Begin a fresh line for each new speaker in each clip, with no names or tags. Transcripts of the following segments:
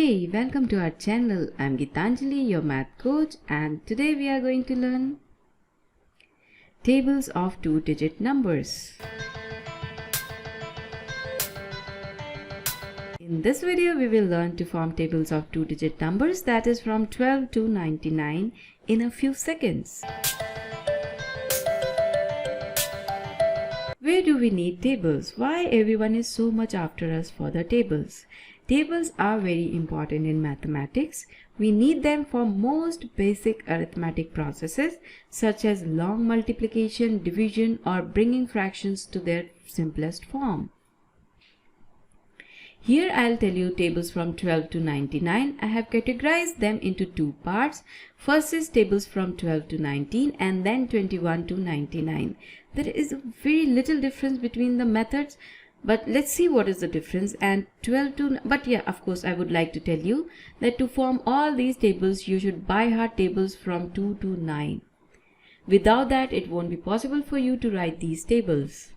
Hey, welcome to our channel. I'm Geetanjali, your math coach, and today we are going to learn tables of two-digit numbers. In this video, we will learn to form tables of two-digit numbers, that is from 12 to 99 in a few seconds. Where do we need tables? Why everyone is so much after us for the tables? Tables are very important in mathematics. We need them for most basic arithmetic processes such as long multiplication, division, or bringing fractions to their simplest form. Here I'll tell you tables from 12 to 99. I have categorized them into two parts. First is tables from 12 to 19 and then 21 to 99. There is a very little difference between the methods, but let's see what is the difference. And 12 to, but yeah, of course I would like to tell you that to form all these tables you should by heart tables from 2 to 9. Without that it won't be possible for you to write these tables.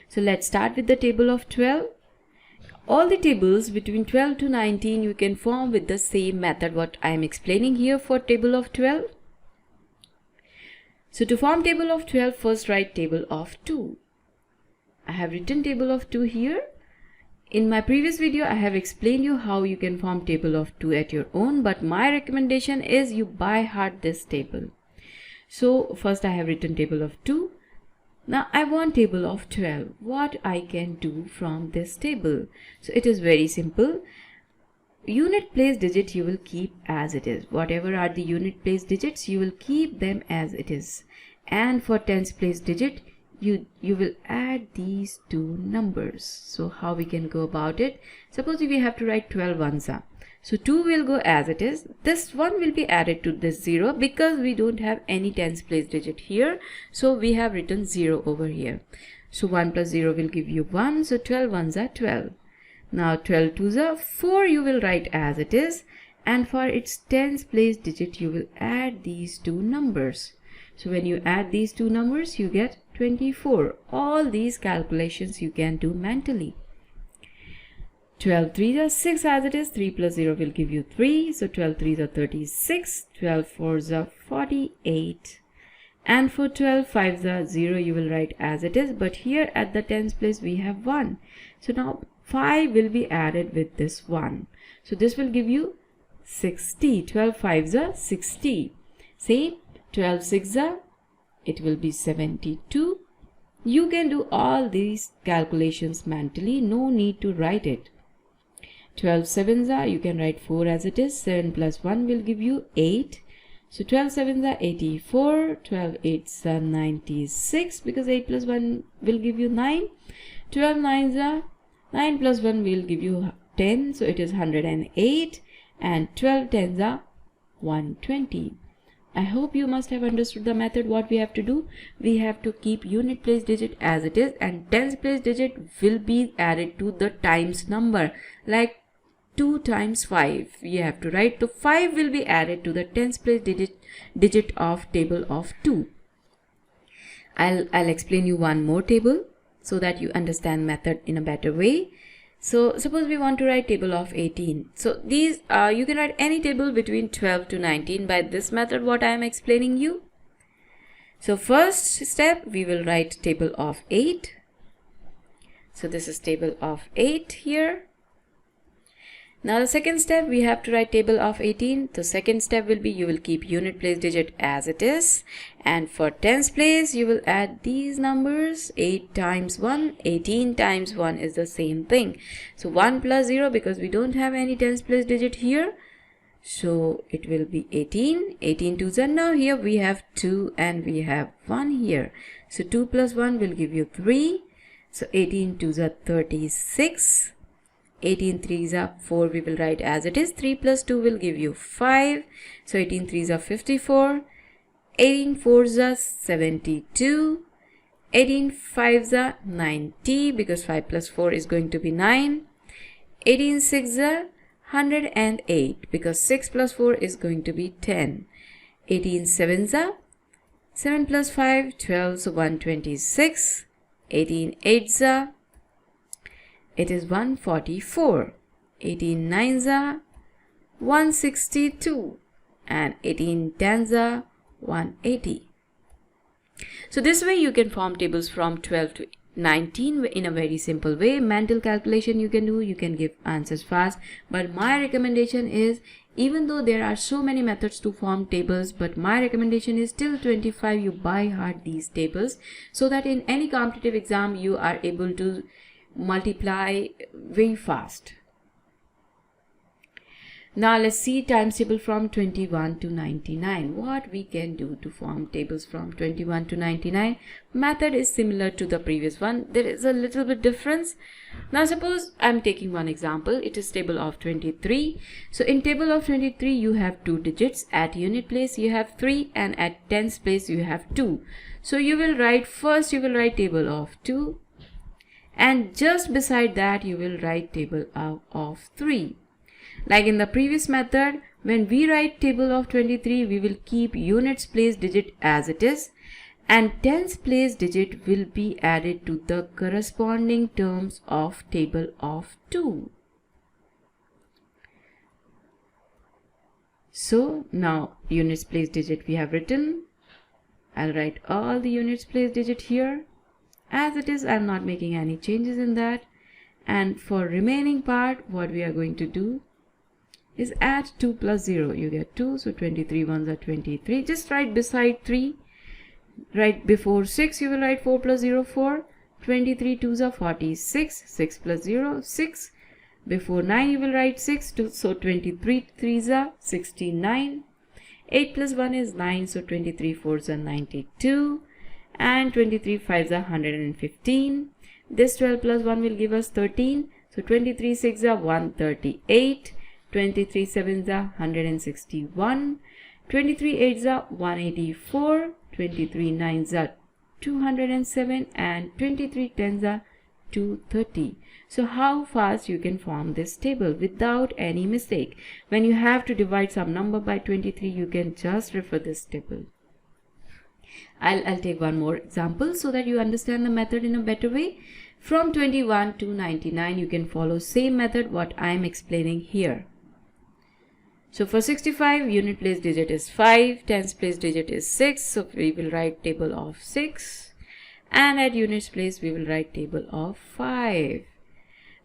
So let's start with the table of 12. All the tables between 12 to 19 you can form with the same method what I am explaining here for table of 12. So to form table of 12, first write table of 2. I have written table of 2 here. In my previous video I have explained you how you can form table of 2 at your own, but my recommendation is you by heart this table. So first I have written table of 2. Now I want table of 12. What I can do from this table? So it is very simple. Unit place digit you will keep as it is. Whatever are the unit place digits you will keep them as it is. And for tens place digit you will add these two numbers. So how we can go about it? Suppose we have to write 12 ones are. So 2 will go as it is. This 1 will be added to this 0 because we don't have any tens place digit here. So we have written 0 over here. So 1 plus 0 will give you 1. So 12 ones are 12. Now 12 twos are 4 you will write as it is. And for its tens place digit you will add these two numbers. So when you add these two numbers you get 24. All these calculations you can do mentally. 12 threes are 6 as it is. 3 plus 0 will give you 3. So 12 threes are 36. 12 fours are 48. And for 12 fives are 0 you will write as it is. But here at the tens place we have 1. So now 5 will be added with this 1. So this will give you 60. 12 fives are 60. Same. 12 sixes are, it will be 72. You can do all these calculations mentally, no need to write it. 12 sevens are, you can write 4 as it is. 7 plus 1 will give you 8. So 12 sevens are 84. 12 eights are 96 because 8 plus 1 will give you 9. 12 nines are, 9 plus 1 will give you 10. So it is 108. And 12 tens are 120. I hope you must have understood the method. What we have to do, we have to keep unit place digit as it is and tens place digit will be added to the times number, like 2 times 5 you have to write. So 5 will be added to the tens place digit of table of 2. I'll explain you one more table so that you understand method in a better way. So suppose we want to write table of 18. So these you can write any table between 12 to 19 by this method what I am explaining you. So first step we will write table of 8. So this is table of 8 here. Now the second step we have to write table of 18. The second step will be you will keep unit place digit as it is, and for tens place you will add these numbers. 8 times 1, 18 times 1 is the same thing. So 1 plus 0 because we don't have any tens place digit here. So it will be 18. 18 twos are, now here we have 2 and we have 1 here. So 2 plus 1 will give you 3. So 18 twos are 36. 18 threes are 4 we will write as it is. 3 plus 2 will give you 5. So 18 threes are 54. 18 fours are 72. 18 fives are 90 because 5 plus 4 is going to be 9. 18 sixes are 108 because 6 plus 4 is going to be 10. 18 sevens are 7 plus 5 12, so 126. 18 eights are, it is 144. 18 nines are 162 and 18 tens are 180. So this way you can form tables from 12 to 19 in a very simple way. Mental calculation you can do, you can give answers fast, but my recommendation is, even though there are so many methods to form tables, but my recommendation is till 25 you by heart these tables, so that in any competitive exam you are able to multiply very fast. Now let's see times table from 21 to 99. What we can do to form tables from 21 to 99. Method is similar to the previous one. There is a little bit difference. Now suppose I'm taking one example. It is table of 23. So in table of 23 you have two digits. At unit place you have 3 and at tens place you have 2. So you will write table of 2 and just beside that you will write table of 3. Like in the previous method, when we write table of 23, we will keep units place digit as it is, and tens place digit will be added to the corresponding terms of table of 2. So now units place digit we have written. I'll write all the units place digit here as it is. I'm not making any changes in that. And for remaining part, what we are going to do is add 2 plus 0. You get 2, so 23 ones are 23. Just write beside 3. Right before 6, you will write 4 plus 0, 4. 23 twos are 46. 6 plus 0, 6. Before 9, you will write 6. So 23 threes are 69. 8 plus 1 is 9, so 23 fours are 92. And 23 fives are 115. This 12 plus 1 will give us 13. So 23 sixes are 138. 23 sevens are 161, 23 eights are 184, 23 nines are 207 and 23 tens are 230. So how fast you can form this table without any mistake? When you have to divide some number by 23, you can just refer this table. I'll take one more example so that you understand the method in a better way. From 21 to 99, you can follow same method what I am explaining here. So for 65, unit place digit is 5, tens place digit is 6, so we will write table of 6, and at units place we will write table of 5.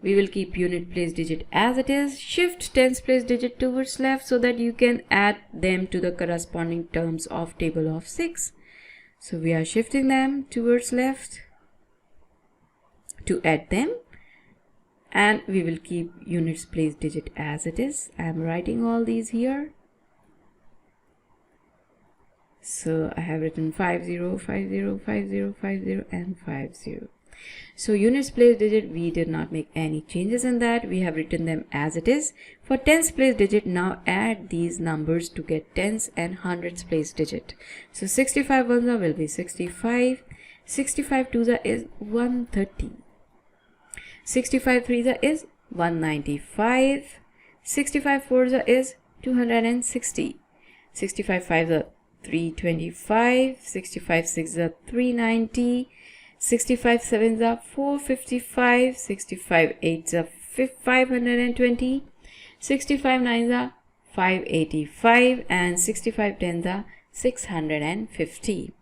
We will keep unit place digit as it is, shift tens place digit towards left so that you can add them to the corresponding terms of table of 6. So we are shifting them towards left to add them. And we will keep units place digit as it is. I am writing all these here. So I have written 50, 50, 50, 50 and 50. So units place digit, we did not make any changes in that. We have written them as it is. For tens place digit, now add these numbers to get tens and hundreds place digit. So 65 ones will be 65. 65 twos is 130. 65 threes is 195. 65 fours is 260. 65 fives are 325. 65 sixes are 390. 65 sevens are 455. 65 eights are 520. 65 nines are 585 and 65 tens are 650.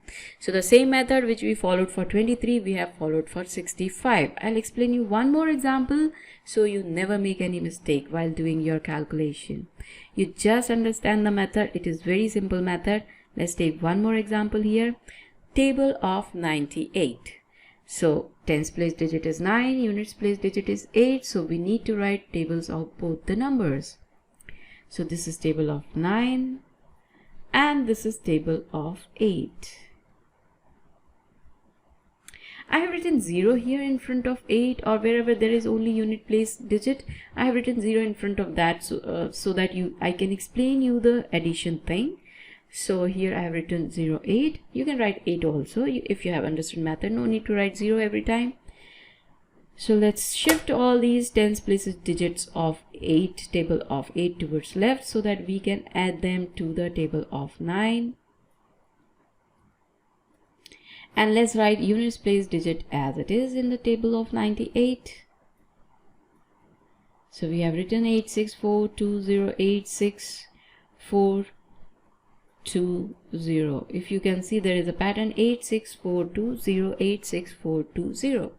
So the same method which we followed for 23, we have followed for 65. I'll explain you one more example so you never make any mistake while doing your calculation. You just understand the method. It is very simple method. Let's take one more example here. Table of 98. So tens place digit is 9, units place digit is 8. So we need to write tables of both the numbers. So this is table of 9 and this is table of 8. I have written 0 here in front of 8, or wherever there is only unit place digit, I have written 0 in front of that so that I can explain you the addition thing. So here I have written 0, 8. You can write 8 also if you have understood method. No need to write 0 every time. So let's shift all these tens places digits of 8, table of 8 towards left so that we can add them to the table of 9. And let's write units place digit as it is in the table of 98. So we have written 8642086420. If you can see, there is a pattern 8642086420.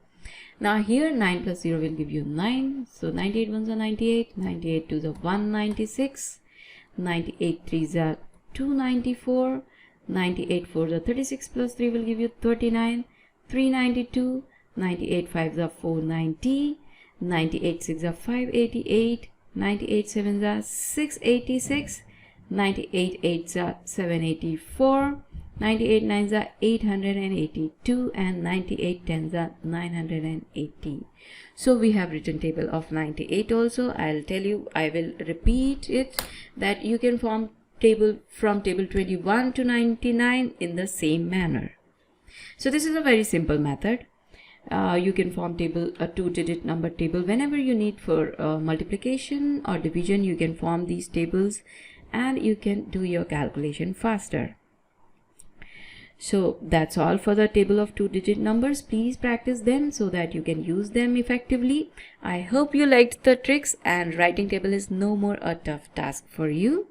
Now here 9 plus 0 will give you 9. So 98 ones are 98, 98 twos are 196, 98 threes are 294, 98 fours are 36 plus 3 will give you 39, 392, 98 fives are 490, 98 sixes are 588, 98 sevens are 686, 98 eights are 784, 98 nines are 882, and 98 tens are 980. So we have written table of 98 also. I'll tell you, I will repeat it, that you can form table from table 21 to 99 in the same manner. So this is a very simple method. You can form table, a 2-digit number table, whenever you need for multiplication or division. You can form these tables and you can do your calculation faster. So that's all for the table of 2-digit numbers. Please practice them so that you can use them effectively. I hope you liked the tricks and writing table is no more a tough task for you.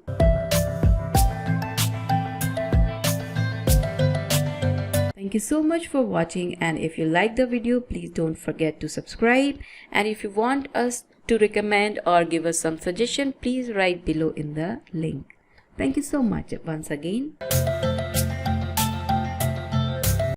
Thank you so much for watching, and if you like the video, please don't forget to subscribe, and if you want us to recommend or give us some suggestion, please write below in the link. Thank you so much once again.